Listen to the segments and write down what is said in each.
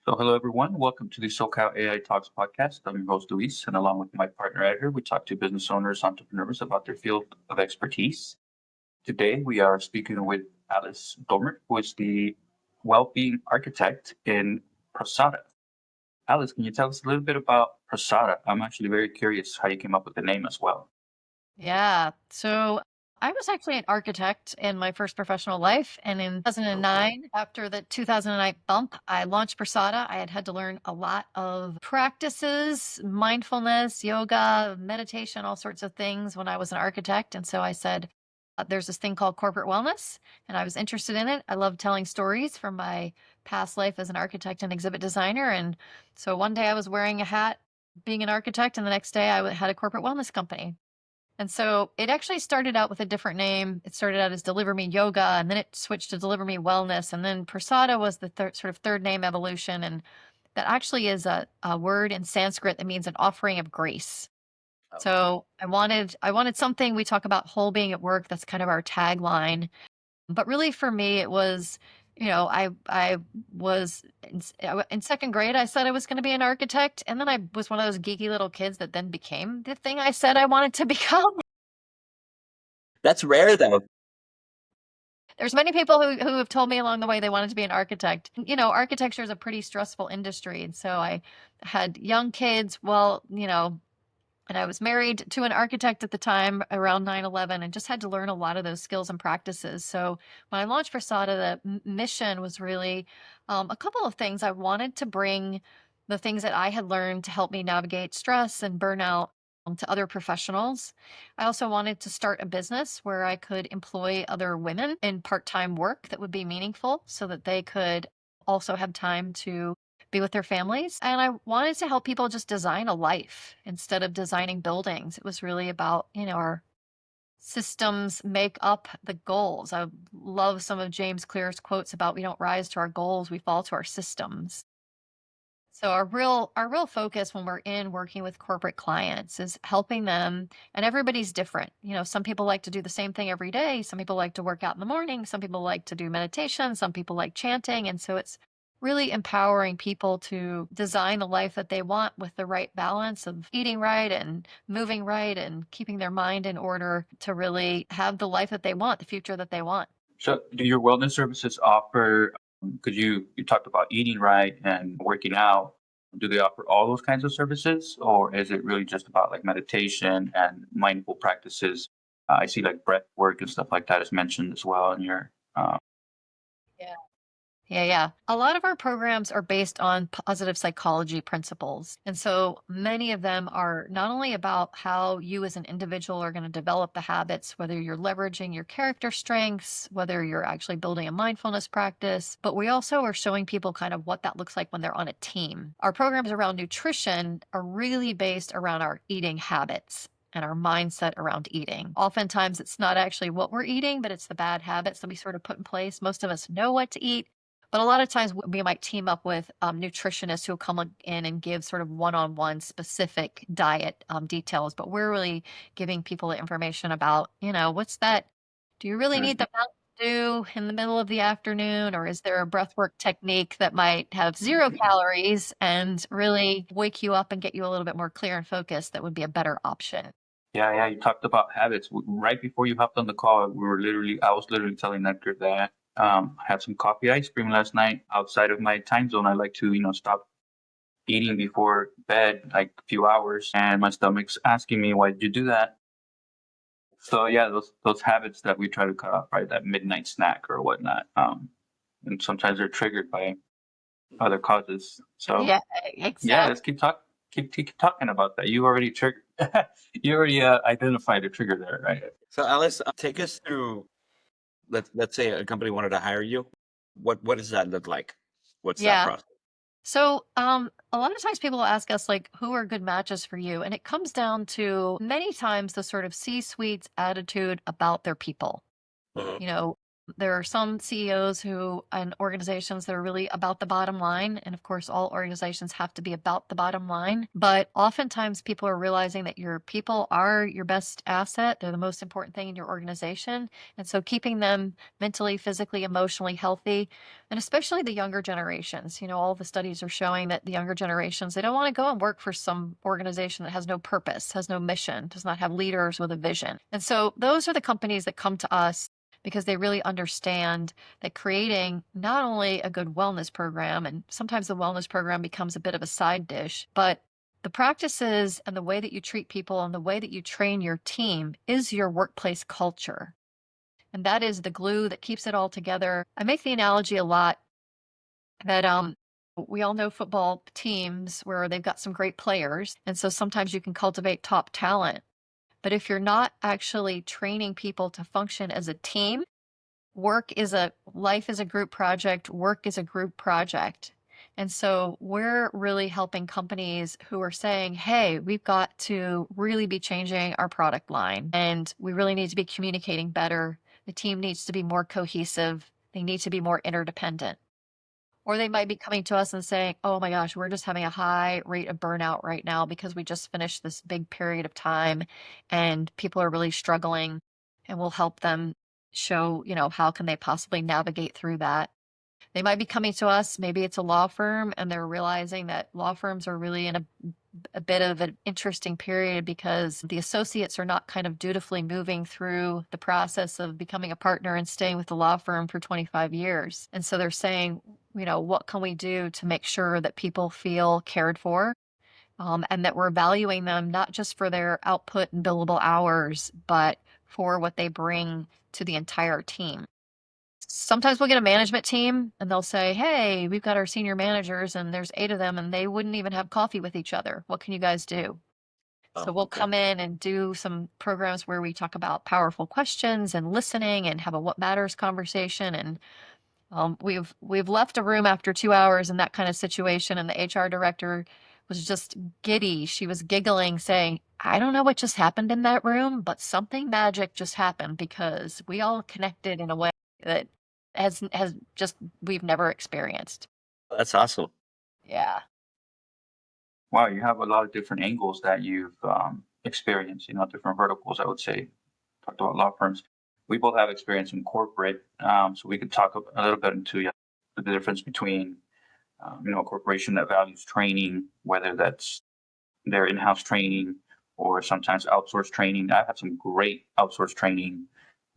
So, hello everyone. Welcome to the SoCal AI Talks podcast. I'm your host Luis, and along with my partner Edgar, we talk to business owners, entrepreneurs about their field of expertise. Today, we are speaking with Alice Domer, who is the well-being architect in Prosada. Alice, can you tell us a little bit about Prosada? I'm actually very curious how you came up with the name as well. Yeah. So I was actually an architect in my first professional life. And in Okay. 2009, after the 2009 bump, I launched Prasada. I had to learn a lot of practices, mindfulness, yoga, meditation, all sorts of things when I was an architect. And so I said, there's this thing called corporate wellness, and I was interested in it. I love telling stories from my past life as an architect and exhibit designer. And so one day I was wearing a hat being an architect, and the next day had a corporate wellness company. And so it actually started out with a different name. It started out as Deliver Me Yoga, and then it switched to Deliver Me Wellness. And then Prasada was the sort of third name evolution. And that actually is a word in Sanskrit that means an offering of grace. Okay. So I wanted something. We talk about whole being at work. That's kind of our tagline. But really for me, it was, I was in second grade. I said I was going to be an architect. And then I was one of those geeky little kids that then became the thing I said I wanted to become. That's rare though. There's many people who have told me along the way they wanted to be an architect. Architecture is a pretty stressful industry. And so I had young kids. And I was married to an architect at the time around 9/11, and just had to learn a lot of those skills and practices. So when I launched Versada, the mission was really a couple of things. I wanted to bring the things that I had learned to help me navigate stress and burnout to other professionals. I also wanted to start a business where I could employ other women in part-time work that would be meaningful so that they could also have time to be with their families. And I wanted to help people just design a life instead of designing buildings. It was really about, our systems make up the goals. I love some of James Clear's quotes about we don't rise to our goals, we fall to our systems. So our real focus when we're in working with corporate clients is helping them, and everybody's different. Some people like to do the same thing every day. Some people like to work out in the morning. Some people like to do meditation. Some people like chanting. And so it's really empowering people to design the life that they want with the right balance of eating right and moving right and keeping their mind in order to really have the life that they want, the future that they want. So, do your wellness services offer? Because you talked about eating right and working out. Do they offer all those kinds of services, or is it really just about like meditation and mindful practices? I see like breath work and stuff like that is mentioned as well in your. Yeah. Yeah, yeah. A lot of our programs are based on positive psychology principles. And so many of them are not only about how you as an individual are going to develop the habits, whether you're leveraging your character strengths, whether you're actually building a mindfulness practice, but we also are showing people kind of what that looks like when they're on a team. Our programs around nutrition are really based around our eating habits and our mindset around eating. Oftentimes, it's not actually what we're eating, but it's the bad habits that we sort of put in place. Most of us know what to eat, but a lot of times we might team up with nutritionists who will come in and give sort of one-on-one specific diet details. But we're really giving people the information about, what's that? Do you really need Mhm. the Mountain Dew in the middle of the afternoon? Or is there a breathwork technique that might have 0 calories and really wake you up and get you a little bit more clear and focused that would be a better option? Yeah, yeah. You talked about habits right before you hopped on the call. I was literally telling Edgar that I had some coffee ice cream last night outside of my time zone. I like to, stop eating before bed, like a few hours, and my stomach's asking me, "Why did you do that?" So yeah, those habits that we try to cut off, right? That midnight snack or whatnot. And sometimes they're triggered by other causes. So Yeah, yeah, exactly. let's keep talking about that. You already triggered. You already identified a trigger there, right? So Alice, take us through. Let's say a company wanted to hire you. What does that look like? What's that Yeah. process? So, a lot of times people ask us, like, who are good matches for you? And it comes down to many times the sort of C suite's attitude about their people. Mhm. You know, There are some CEOs who and organizations that are really about the bottom line. And of course, all organizations have to be about the bottom line. But oftentimes people are realizing that your people are your best asset. They're the most important thing in your organization. And so keeping them mentally, physically, emotionally healthy, and especially the younger generations, all the studies are showing that the younger generations, they don't want to go and work for some organization that has no purpose, has no mission, does not have leaders with a vision. And so those are the companies that come to us because they really understand that creating not only a good wellness program, and sometimes the wellness program becomes a bit of a side dish, but the practices and the way that you treat people and the way that you train your team is your workplace culture. And that is the glue that keeps it all together. I make the analogy a lot that we all know football teams where they've got some great players. And so sometimes you can cultivate top talent. But if you're not actually training people to function as a team, life is a group project, work is a group project. And so we're really helping companies who are saying, hey, we've got to really be changing our product line and we really need to be communicating better. The team needs to be more cohesive. They need to be more interdependent. Or they might be coming to us and saying, oh my gosh, we're just having a high rate of burnout right now because we just finished this big period of time and people are really struggling, and we'll help them show, how can they possibly navigate through that. They might be coming to us, maybe it's a law firm, and they're realizing that law firms are really in a bit of an interesting period because the associates are not kind of dutifully moving through the process of becoming a partner and staying with the law firm for 25 years. And so they're saying, what can we do to make sure that people feel cared for, and that we're valuing them not just for their output and billable hours, but for what they bring to the entire team. Sometimes we'll get a management team and they'll say, hey, we've got our senior managers and there's 8 of them and they wouldn't even have coffee with each other. What can you guys do? So Oh, we'll okay. come in and do some programs where we talk about powerful questions and listening and have a what matters conversation. And we've left a room after 2 hours in that kind of situation, and the HR director was just giddy. She was giggling, saying, I don't know what just happened in that room, but something magic just happened because we all connected in a way that has just we've never experienced. That's awesome. Yeah. Wow, you have a lot of different angles that you've experienced, different verticals, I would say. Talked about law firms. We both have experience in corporate, so we could talk a little bit into the difference between, a corporation that values training, whether that's their in-house training or sometimes outsourced training. I've had some great outsourced training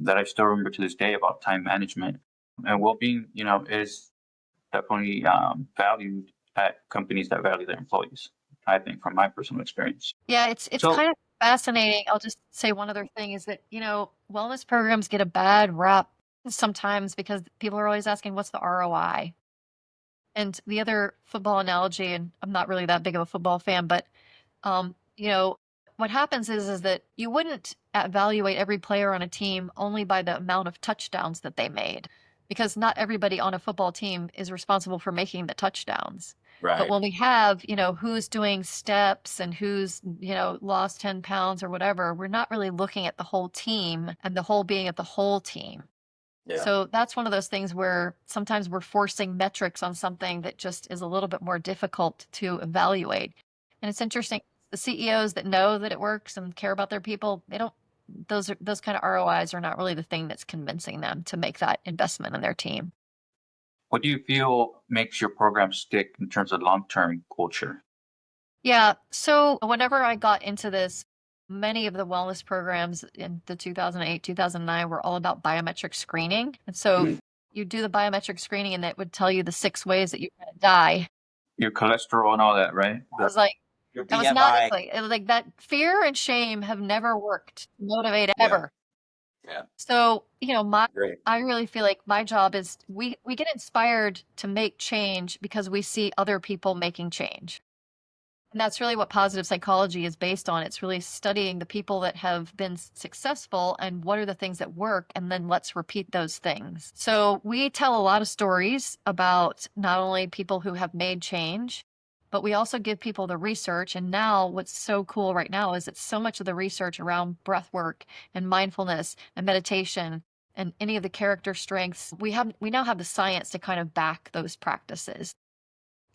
that I still remember to this day about time management and well-being. Is definitely valued at companies that value their employees. I think, from my personal experience. Yeah, it's So, kind of fascinating. I'll just say one other thing is that, wellness programs get a bad rap sometimes because people are always asking, what's the ROI? And the other football analogy, and I'm not really that big of a football fan, but um, you know, what happens is that you wouldn't evaluate every player on a team only by the amount of touchdowns that they made, because not everybody on a football team is responsible for making the touchdowns. But Right. when we have, who's doing steps and who's, lost 10 pounds or whatever, we're not really looking at the whole team and the whole being of the whole team. Yeah. So that's one of those things where sometimes we're forcing metrics on something that just is a little bit more difficult to evaluate. And it's interesting, the CEOs that know that it works and care about their people, they don't those kind of ROIs are not really the thing that's convincing them to make that investment in their team. what do you feel makes your program stick in terms of long-term culture? Yeah. So whenever I got into this, many of the wellness programs in the 2008, 2009 were all about biometric screening. And so Mm. you do the biometric screening and it would tell you the 6 ways that you're going to die. Your cholesterol and all that, right? I was like, Your I was not BMI. like that fear and shame have never worked to motivate Yeah. ever. Yeah. So, Great. I really feel like my job is we get inspired to make change because we see other people making change. And that's really what positive psychology is based on. It's really studying the people that have been successful and what are the things that work, and then let's repeat those things. So we tell a lot of stories about not only people who have made change, but we also give people the research. And now what's so cool right now is it's so much of the research around breath work and mindfulness and meditation and any of the character strengths, we now have the science to kind of back those practices.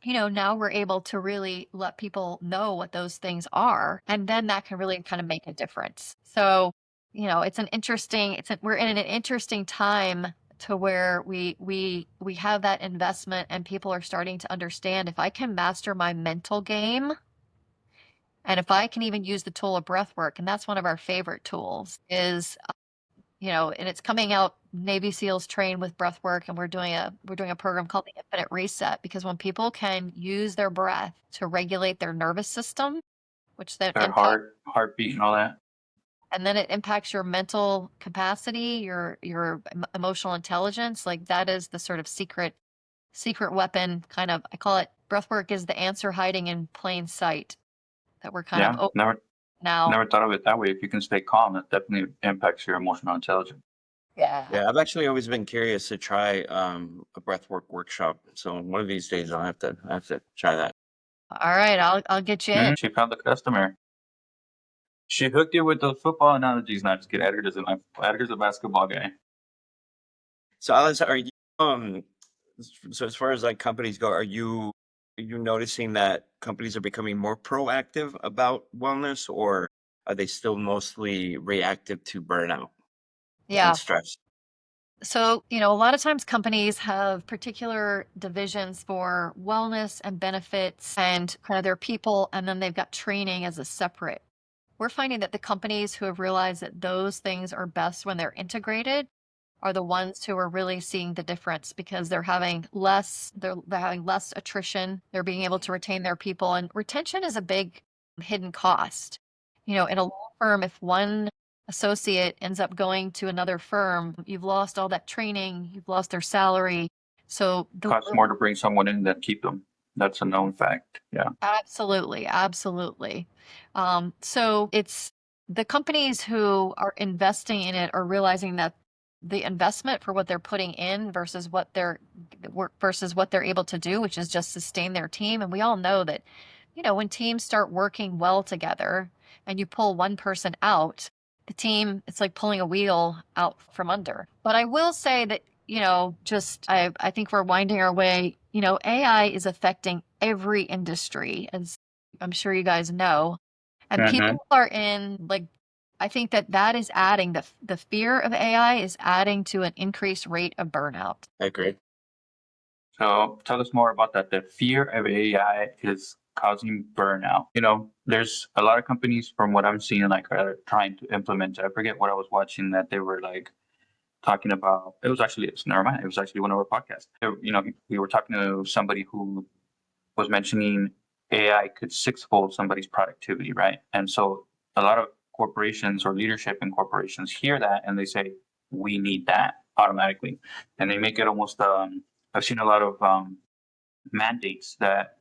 Now we're able to really let people know what those things are, and then that can really kind of make a difference. So, we're in an interesting time to where we have that investment, and people are starting to understand, if I can master my mental game, and if I can even use the tool of breath work, and that's one of our favorite tools, is and it's coming out. Navy SEALs train with breath work, and we're doing a program called the Infinite Reset, because when people can use their breath to regulate their nervous system, which then Their heartbeat and all that. and then it impacts your mental capacity, your emotional intelligence, like that is the sort of secret weapon, kind of. I call it, breath work is the answer hiding in plain sight, that we're kind of now. Never thought of it that way. If you can stay calm, that definitely impacts your emotional intelligence. Yeah. Yeah, I've actually always been curious to try a breathwork workshop. So one of these days I'll have to try that. All right, I'll get you in. She found the customer. She hooked you with those football analogies. Not just kidding. Edgar's a basketball guy. So Alice, are you so as far as like companies go, are you noticing that companies are becoming more proactive about wellness, or are they still mostly reactive to burnout Yeah. and stress? So, a lot of times companies have particular divisions for wellness and benefits and kind of their people, and then they've got training as a separate. We're finding that the companies who have realized that those things are best when they're integrated are the ones who are really seeing the difference, because they're having less attrition. They're being able to retain their people, and retention is a big hidden cost. In a law firm, if one associate ends up going to another firm, you've lost all that training, you've lost their salary. So It costs more to bring someone in than keep them. That's a known fact. Yeah. Absolutely. So it's the companies who are investing in it are realizing that the investment for what they're putting in versus what they're able to do, which is just sustain their team. And we all know that, when teams start working well together and you pull one person out, the team, it's like pulling a wheel out from under. But I will say that, I think we're winding our way. AI is affecting every industry, as I'm sure you guys know. And people are I think that is adding, the fear of AI is adding to an increased rate of burnout. I agree. So tell us more about that. The fear of AI is causing burnout. There's a lot of companies, from what I'm seeing, like, are trying to implement. I forget what I was watching that they were like talking about. Never mind. It was actually one of our podcasts. We were talking to somebody who was mentioning AI could sixfold somebody's productivity, right? And so a lot of corporations or leadership in corporations hear that and they say, we need that automatically. And they make it almost, I've seen a lot of mandates that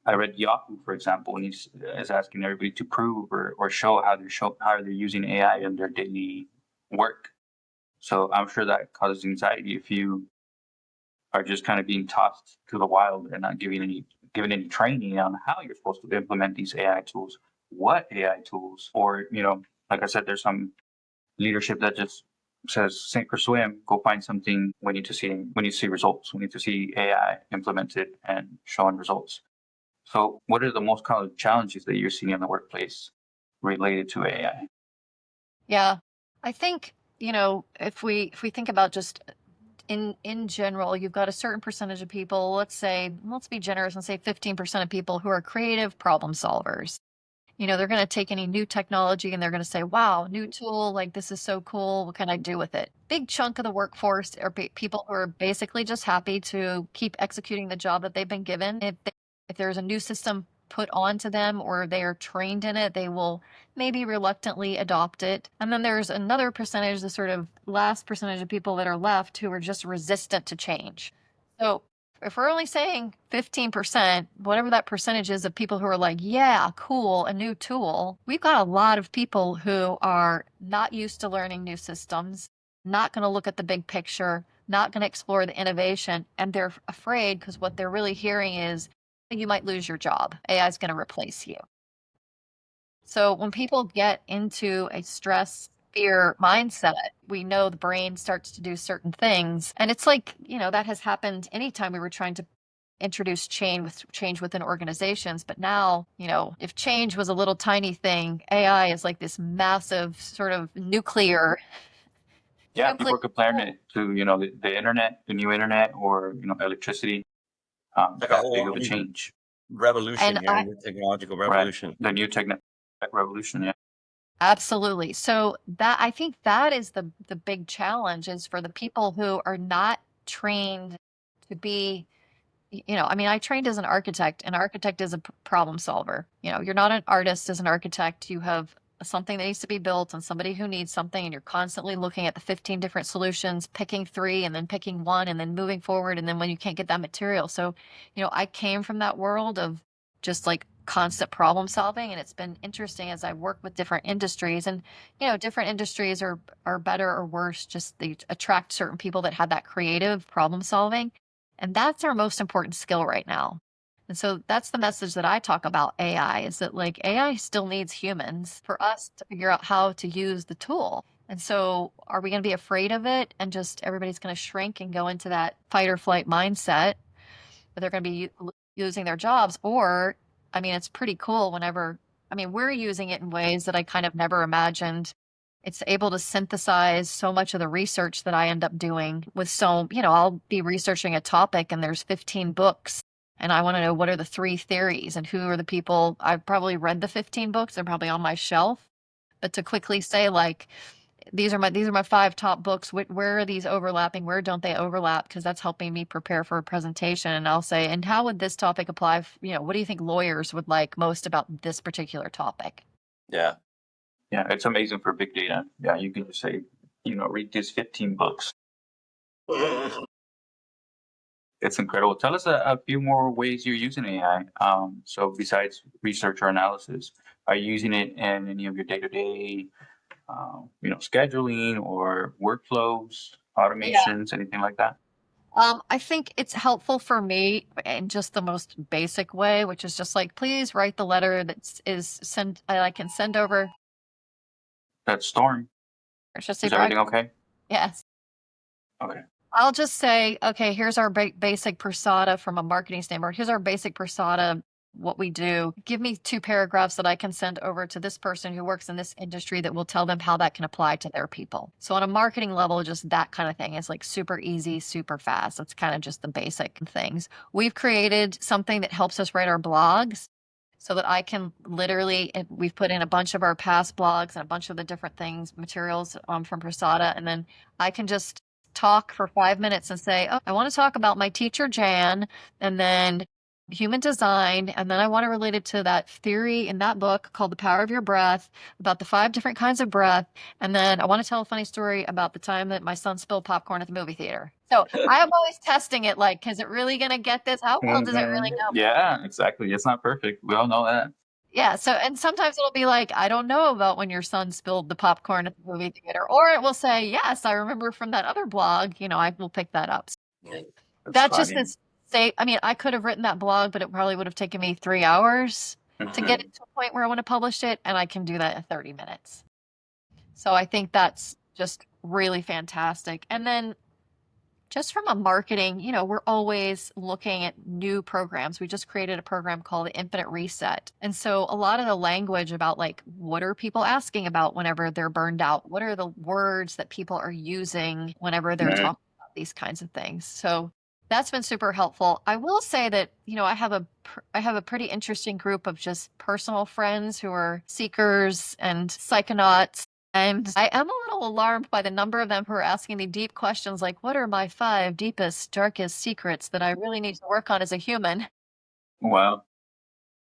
I read Yahoo, for example, and he's is asking everybody to prove or show how they're using AI in their daily work. So I'm sure that causes anxiety if you are just kind of being tossed to the wild and not given any training on how you're supposed to implement these AI tools, what AI tools, or like I said, there's some leadership that just says sink or swim, go find something. We need to see results. We need to see AI implemented and showing results. So what are the most common challenges that you're seeing in the workplace related to AI? Yeah. I think, if we think about just in general, you've got a certain percentage of people, let's be generous and say 15% of people who are creative problem solvers. They're going to take any new technology and they're going to say, wow, new tool, like this is so cool. What can I do with it? Big chunk of the workforce are people who are basically just happy to keep executing the job that they've been given. If there's a new system put onto them or they are trained in it, they will maybe reluctantly adopt it. And then there's another percentage, the sort of last percentage of people that are left, who are just resistant to change. So if we're only saying 15%, whatever that percentage is of people who are like, yeah, cool, a new tool, we've got a lot of people who are not used to learning new systems, not going to look at the big picture, not going to explore the innovation, and they're afraid because what they're really hearing is, you might lose your job. AI is going to replace you. So when people get into a stress fear mindset. We know the brain starts to do certain things. And it's like, that has happened anytime we were trying to introduce change within organizations. But now, if change was a little tiny thing, AI is like this massive sort of nuclear. Yeah, people are comparing it to, the internet, the new internet, or, electricity. Like a That big whole of a new change. revolution, And I new technological Right. revolution. The new tech revolution. Yeah. absolutely. So that I think that is the big challenge is for the people who are not trained to be, I mean, I trained as an architect. An architect is a problem solver. You're not an artist as an architect. You have something that needs to be built and somebody who needs something, and you're constantly looking at the 15 different solutions, picking three and then picking one and then moving forward. And then when you can't get that material. So, I came from that world of just like constant problem solving, and it's been interesting as I work with different industries, and different industries are better or worse, just they attract certain people that have that creative problem solving, and that's our most important skill right now. And so that's the message that I talk about AI, is that like AI still needs humans for us to figure out how to use the tool. And so are we going to be afraid of it and just everybody's going to shrink and go into that fight or flight mindset, but they're going to be using their jobs? Or, I mean, it's pretty cool we're using it in ways that I kind of never imagined. It's able to synthesize so much of the research that I end up doing I'll be researching a topic and there's 15 books, and I want to know what are the three theories and who are the people. I've probably read the 15 books. They're probably on my shelf, but to quickly say like, these are my five top books. Where are these overlapping? Where don't they overlap? Because that's helping me prepare for a presentation. And I'll say, and how would this topic apply? What do you think lawyers would like most about this particular topic? Yeah. Yeah. It's amazing for big data. Yeah. You can just say, read these 15 books. It's incredible. Tell us a few more ways you're using AI. So besides research or analysis, are you using it in any of your day-to-day, scheduling or workflows, Yeah. automations, anything like that? I think it's helpful for me in just the most basic way, which is just like, please write the letter I can send over. That's Storm. Or should I say Is everything okay? Yes. Okay. I'll just say, okay, here's our basic persona from a marketing standpoint. Here's our basic persona, what we do. Give me 2 paragraphs that I can send over to this person who works in this industry that will tell them how that can apply to their people. So on a marketing level, just that kind of thing is like super easy, super fast. It's kind of just the basic things. We've created something that helps us write our blogs, so that I can literally, we've put in a bunch of our past blogs and a bunch of the different things, materials from Prasada, and then I can just talk for 5 minutes and say, oh, I want to talk about my teacher Jan, and then human design, and then I want to relate it to that theory in that book called The Power of Your Breath, about the 5 different kinds of breath, and then I want to tell a funny story about the time that my son spilled popcorn at the movie theater. So I am always testing it, like, is it really going to get this? How well does it really go? Yeah, exactly. It's not perfect. We all know that. Yeah, so and sometimes it'll be like, I don't know about when your son spilled the popcorn at the movie theater, or it will say, yes, I remember from that other blog, I will pick that up. That just funny. is I mean, I could have written that blog, but it probably would have taken me 3 hours to get it to a point where I want to publish it, and I can do that in 30 minutes. So I think that's just really fantastic. And then just from a marketing, we're always looking at new programs. We just created a program called the Infinite Reset. And so a lot of the language about like, what are people asking about whenever they're burned out? What are the words that people are using whenever they're Right. talking about these kinds of things? So that's been super helpful. I will say that, I have a pretty interesting group of just personal friends who are seekers and psychonauts. And I am a little alarmed by the number of them who are asking me deep questions like, what are my 5 deepest, darkest secrets that I really need to work on as a human? Wow.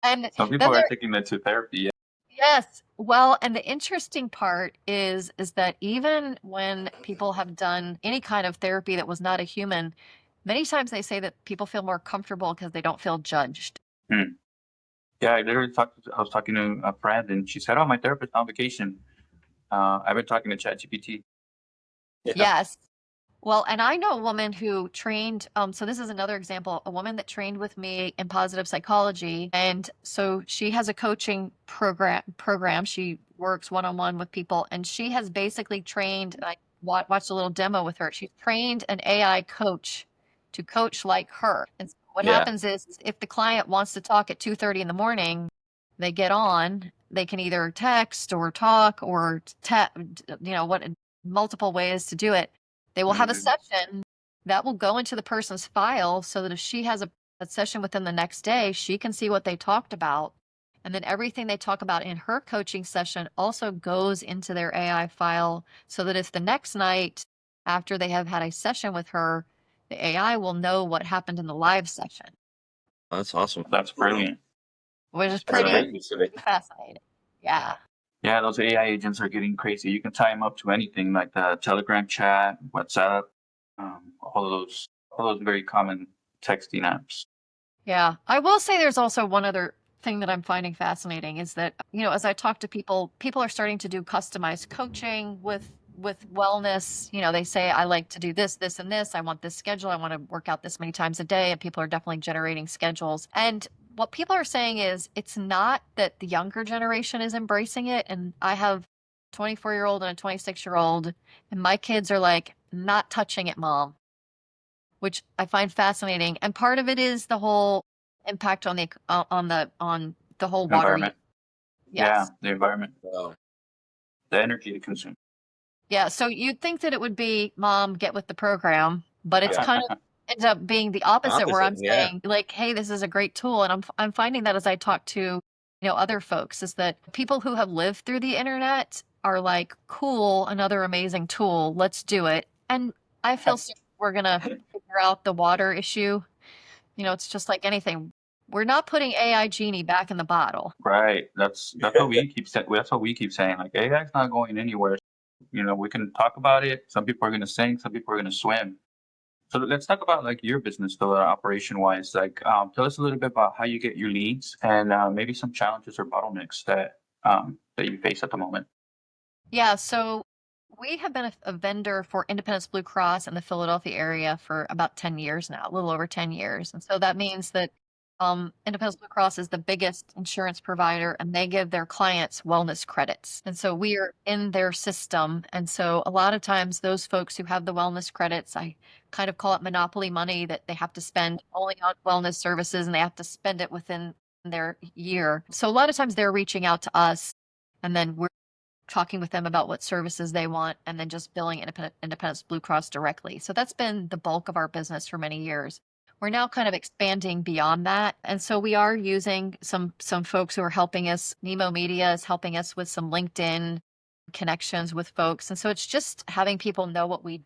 And Some then people are taking that to therapy. Yeah. yes, well, and the interesting part is that even when people have done any kind of therapy that was not a human, many times they say that people feel more comfortable because they don't feel judged. Yeah, I was talking to a friend and she said, oh, my therapist on vacation. I've been talking to ChatGPT. Yeah. Yes. Well, and I know a woman who trained, so this is another example, a woman that trained with me in positive psychology. And so she has a coaching program. She works one-on-one with people, and she has basically trained, I watched a little demo with her. She's trained an AI coach to coach like her. And what Yeah. happens is if the client wants to talk at 2:30 in the morning, they get on, they can either text or talk or multiple ways to do it. They will have a Mhm. session that will go into the person's file so that if she has a session with them the next day, she can see what they talked about. And then everything they talk about in her coaching session also goes into their AI file so that if the next night after they have had a session with her, the AI will know what happened in the live session, That's awesome. That's brilliant. which is That's a pretty great use of it. fascinating. Yeah. Yeah, those AI agents are getting crazy. You can tie them up to anything like the Telegram chat, WhatsApp, all those very common texting apps. Yeah. I will say there's also one other thing that I'm finding fascinating is that, as I talk to people, people are starting to do customized coaching with wellness. They say, I like to do this, this, and this. I want this schedule. I want to work out this many times a day. And people are definitely generating schedules. And what people are saying is it's not that the younger generation is embracing it. And I have a 24-year-old and a 26-year-old, and my kids are like, not touching it, mom, which I find fascinating. And part of it is the whole impact on the whole water use. Environment. Yes. Yeah, the environment, Wow. the energy to consume. Yeah. So you'd think that it would be mom, get with the program, but it's kind of ends up being the opposite where I'm Opposite, yeah. saying like, hey, this is a great tool. And I'm finding that as I talk to, other folks is that people who have lived through the internet are like, cool, another amazing tool. Let's do it. And I feel soon we're going to figure out the water issue. It's just like anything. We're not putting AI genie back in the bottle. Right. That's what we keep saying. That's what we keep saying. Like AI is not going anywhere. We can talk about it. Some people are going to sing. Some people are going to swim. So let's talk about like your business, though, operation wise. Like, tell us a little bit about how you get your leads and maybe some challenges or bottlenecks that you face at the moment. Yeah, so we have been a vendor for Independence Blue Cross in the Philadelphia area for about 10 years now, a little over 10 years. And so that means that Independence Blue Cross is the biggest insurance provider and they give their clients wellness credits. And so we are in their system. And so a lot of times those folks who have the wellness credits, I kind of call it monopoly money that they have to spend only on wellness services and they have to spend it within their year. So a lot of times they're reaching out to us and then we're talking with them about what services they want and then just billing Independence Blue Cross directly. So that's been the bulk of our business for many years. We're now kind of expanding beyond that. And so we are using some folks who are helping us. Nemo Media is helping us with some LinkedIn connections with folks. And so it's just having people know what we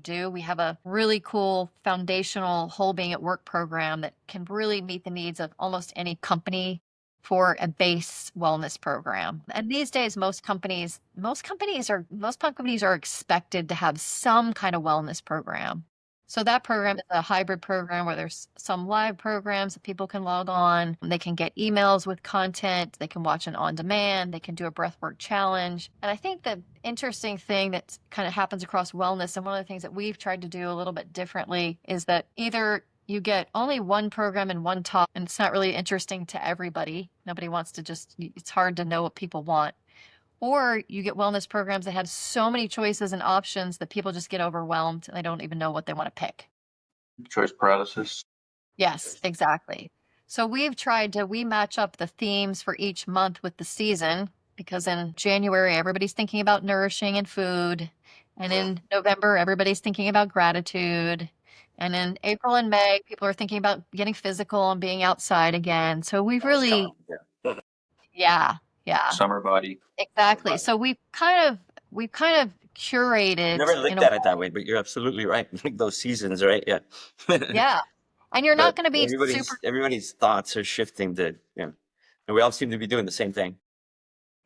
do. We have a really cool foundational whole being at work program that can really meet the needs of almost any company for a base wellness program. And these days, most companies are expected to have some kind of wellness program. So that program is a hybrid program where there's some live programs that people can log on. They can get emails with content. They can watch it on demand. They can do a breathwork challenge. And I think the interesting thing that kind of happens across wellness, and one of the things that we've tried to do a little bit differently, is that either you get only one program and one talk, and it's not really interesting to everybody. Nobody wants to it's hard to know what people want. Or you get wellness programs that have so many choices and options that people just get overwhelmed and they don't even know what they want to pick. Choice paralysis. Yes, exactly. So we match up the themes for each month with the season because in January, everybody's thinking about nourishing and food. And in November, everybody's thinking about gratitude. And in April and May, people are thinking about getting physical and being outside again. So we've really, yeah. Summer body. Exactly. So we've kind of curated Never in looked a at it that way, but you're absolutely right. Like those seasons, right? Yeah. yeah. And you're not But going to be super everybody's thoughts are shifting to, and we all seem to be doing the same thing.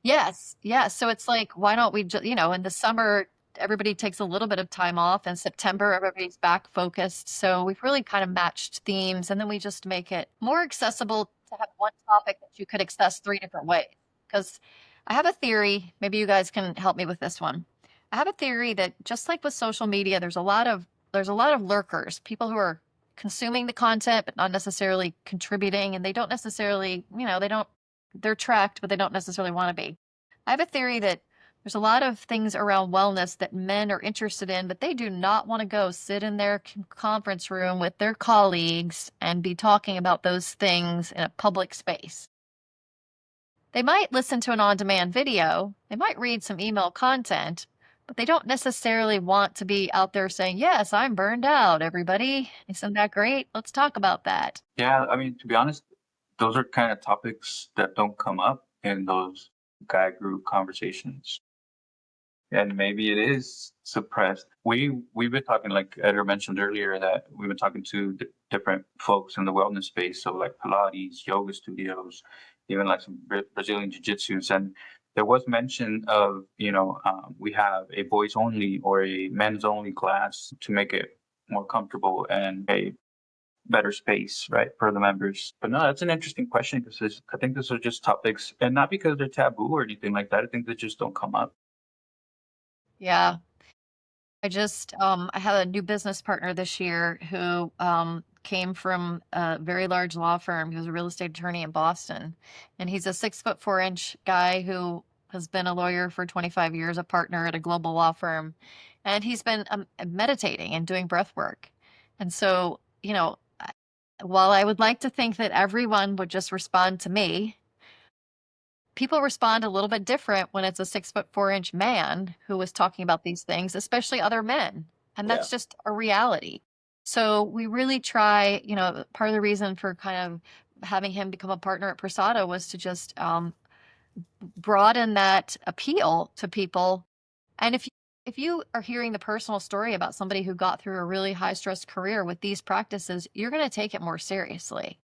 Yes. So it's like, why don't we just, in the summer, everybody takes a little bit of time off. In September, everybody's back focused. So we've really kind of matched themes and then we just make it more accessible to have one topic that you could access 3 different ways. Because I have a theory, maybe you guys can help me with this one. I have a theory that just like with social media, there's a lot of lurkers, people who are consuming the content but not necessarily contributing, and they don't necessarily, they're tracked, but they don't necessarily want to be. I have a theory that there's a lot of things around wellness that men are interested in, but they do not want to go sit in their conference room with their colleagues and be talking about those things in a public space. They might listen to an on-demand video, they might read some email content, but they don't necessarily want to be out there saying, yes, I'm burned out, everybody. Isn't that great? Let's talk about that. Yeah, I mean, to be honest, those are kind of topics that don't come up in those guy group conversations. And maybe it is suppressed. We've been talking, like Edgar mentioned earlier, that we've been talking to different folks in the wellness space, so like Pilates, yoga studios, even like some Brazilian jiu-jitsus, and there was mention of, we have a boys only or a men's only class to make it more comfortable and a better space, right, for the members. But no, that's an interesting question because I think those are just topics, and not because they're taboo or anything like that. I think they just don't come up. Yeah. I had a new business partner this year who came from a very large law firm. He was a real estate attorney in Boston, and he's a 6'4" guy who has been a lawyer for 25 years, a partner at a global law firm, and he's been meditating and doing breath work. And so, while I would like to think that everyone would just respond to me, people respond a little bit different when it's a 6'4" man who was talking about these things, especially other men. And that's just a reality. So we really try, part of the reason for kind of having him become a partner at Prasada was to just broaden that appeal to people. And if you are hearing the personal story about somebody who got through a really high stress career with these practices, you're going to take it more seriously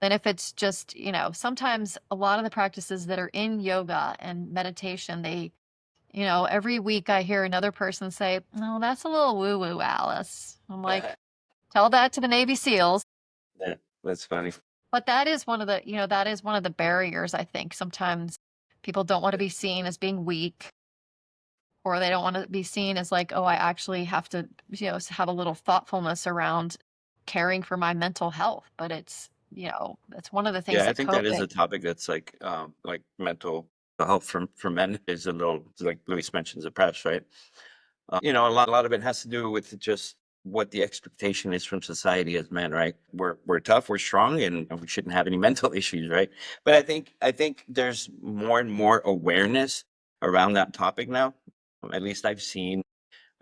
than if it's just, sometimes a lot of the practices that are in yoga and meditation, every week I hear another person say, "Oh, that's a little woo woo, Alice." I'm like, tell that to the Navy SEALs. Yeah, that's funny. But that is that is one of the barriers, I think. Sometimes people don't want to be seen as being weak, or they don't want to be seen as like, oh, I actually have to, have a little thoughtfulness around caring for my mental health. But it's one of the things Yeah, I that think that is a COVID. topic that's like mental health for men is a little, like Luis mentions, suppressed, right? A lot of it has to do with just what the expectation is from society as men, right? We're tough, we're strong, and we shouldn't have any mental issues, right? But I think there's more and more awareness around that topic now. At least I've seen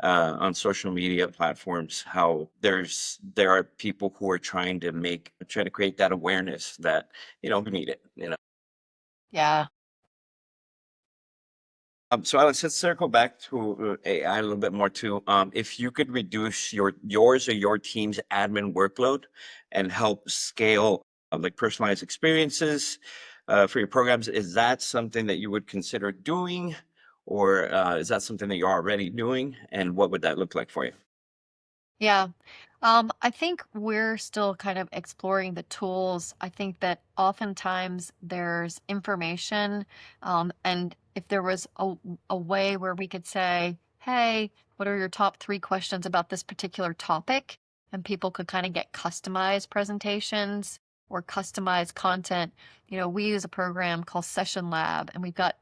on social media platforms how there are people who are trying to create that awareness that we need it. Yeah. So Alex, let's circle back to AI a little bit more too. If you could reduce yours or your team's admin workload and help scale like personalized experiences for your programs, is that something that you would consider doing, or is that something that you're already doing? And what would that look like for you? Yeah. I think we're still kind of exploring the tools. I think that oftentimes there's information, and if there was a way where we could say, hey, what are your top 3 questions about this particular topic? And people could kind of get customized presentations or customized content. We use a program called Session Lab, and we've got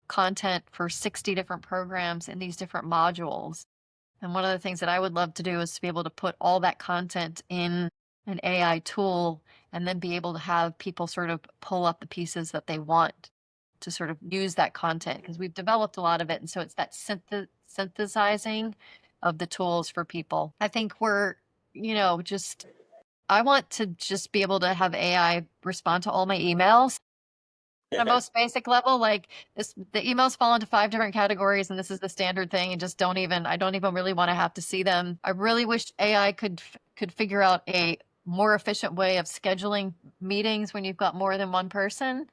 content for 60 different programs in these different modules. And one of the things that I would love to do is to be able to put all that content in an AI tool and then be able to have people sort of pull up the pieces that they want to sort of use that content, because we've developed a lot of it. And so it's that synthesizing of the tools for people. I think I want to just be able to have AI respond to all my emails the most basic level, like the emails fall into 5 different categories, and this is the standard thing, and I don't even really want to have to see them. I really wish AI could figure out a more efficient way of scheduling meetings when you've got more than one person.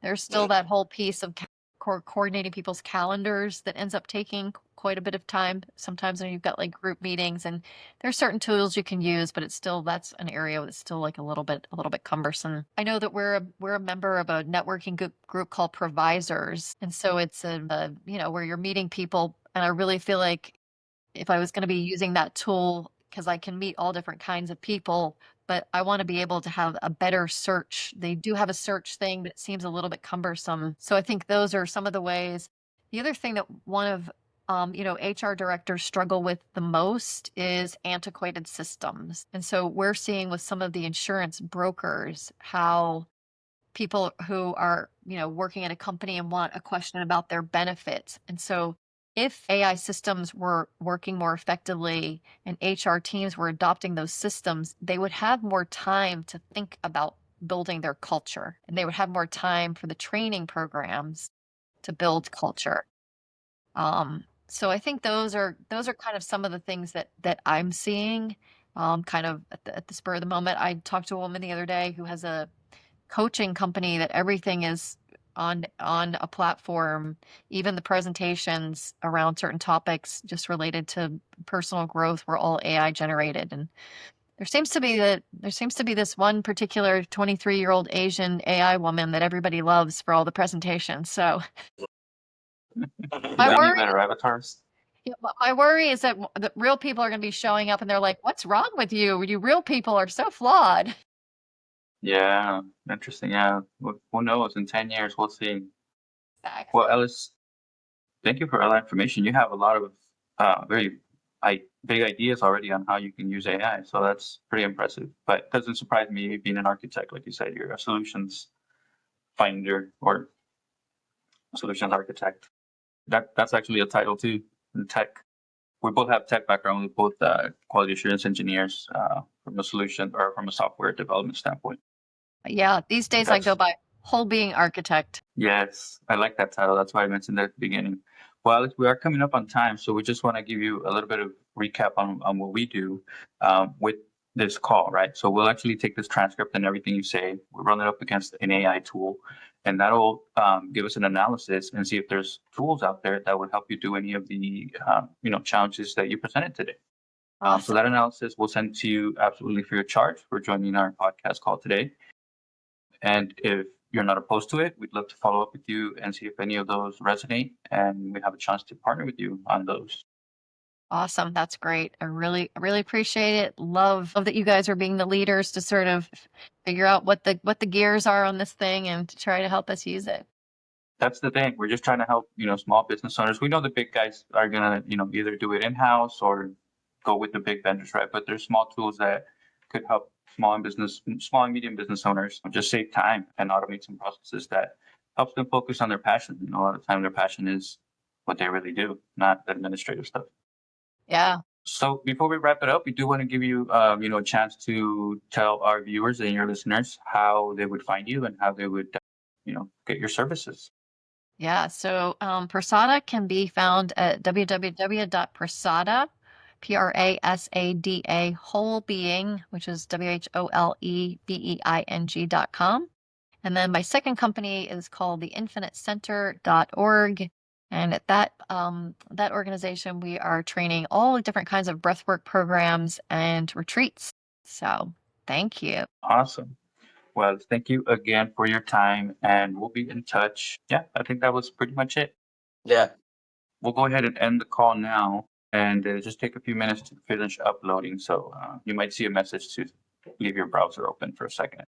There's still that whole piece of coordinating people's calendars that ends up taking quite a bit of time sometimes when you've got like group meetings, and there's certain tools you can use, but that's an area that's still like a little bit cumbersome. I know that we're a member of a networking group called Provisors, and so it's where you're meeting people, and I really feel like if I was going to be using that tool, because I can meet all different kinds of people, but I want to be able to have a better search. They do have a search thing, but it seems a little bit cumbersome. So I think those are some of the ways. The other thing that one of HR directors struggle with the most is antiquated systems. And so we're seeing with some of the insurance brokers how people who are, working at a company and want a question about their benefits. And so if AI systems were working more effectively and HR teams were adopting those systems, they would have more time to think about building their culture, and they would have more time for the training programs to build culture. So I think those are kind of some of the things that I'm seeing, kind of at the spur of the moment. I talked to a woman the other day who has a coaching company that everything is on a platform, even the presentations around certain topics just related to personal growth were all AI generated. And there seems to be this one particular 23-year-old Asian AI woman that everybody loves for all the presentations. So I They need worry. better avatars. Yeah, but my worry is that the real people are going to be showing up and they're like, "What's wrong with you? You real people are so flawed." Yeah, interesting. Yeah, who knows? In 10 years, we'll see. Exactly. Well, Ellis, thank you for all that information. You have a lot of very big ideas already on how you can use AI, so that's pretty impressive. But it doesn't surprise me being an architect, like you said, you're a solutions finder or solutions architect. That's actually a title too in tech. We both have tech background. We both quality assurance engineers from a solution or from a software development standpoint. Yeah, these days I go by whole being architect. Yes, I like that title. That's why I mentioned that at the beginning. Well, Alex, we are coming up on time, so we just want to give you a little bit of recap on what we do with this call, right? So we'll actually take this transcript and everything you say, we'll run it up against an AI tool, and that'll give us an analysis and see if there's tools out there that would help you do any of the challenges that you presented today. So Awesome. that analysis we'll send to you absolutely free of charge for joining our podcast call today. And if you're not opposed to it, we'd love to follow up with you and see if any of those resonate, and we have a chance to partner with you on those. Awesome. That's great. I really appreciate it. Love that you guys are being the leaders to sort of figure out what the gears are on this thing and to try to help us use it. That's the thing. We're just trying to help, small business owners. We know the big guys are gonna, either do it in-house or go with the big vendors, right? But there's small tools that could help small and medium business owners just save time and automate some processes that helps them focus on their passion. A lot of time their passion is what they really do, not the administrative stuff. Yeah. So before we wrap it up, we do want to give you, a chance to tell our viewers and your listeners how they would find you and how they would, get your services. Yeah. So Prasada can be found at www.prasada, Prasada, whole being, which is WHOLEBEING.com. And then my second company is called theinfinitecenter.org. And at that organization, we are training all different kinds of breathwork programs and retreats. So thank you. Awesome. Well, thank you again for your time, and we'll be in touch. Yeah, I think that was pretty much it. Yeah. We'll go ahead and end the call now, and just take a few minutes to finish uploading. So you might see a message to leave your browser open for a second.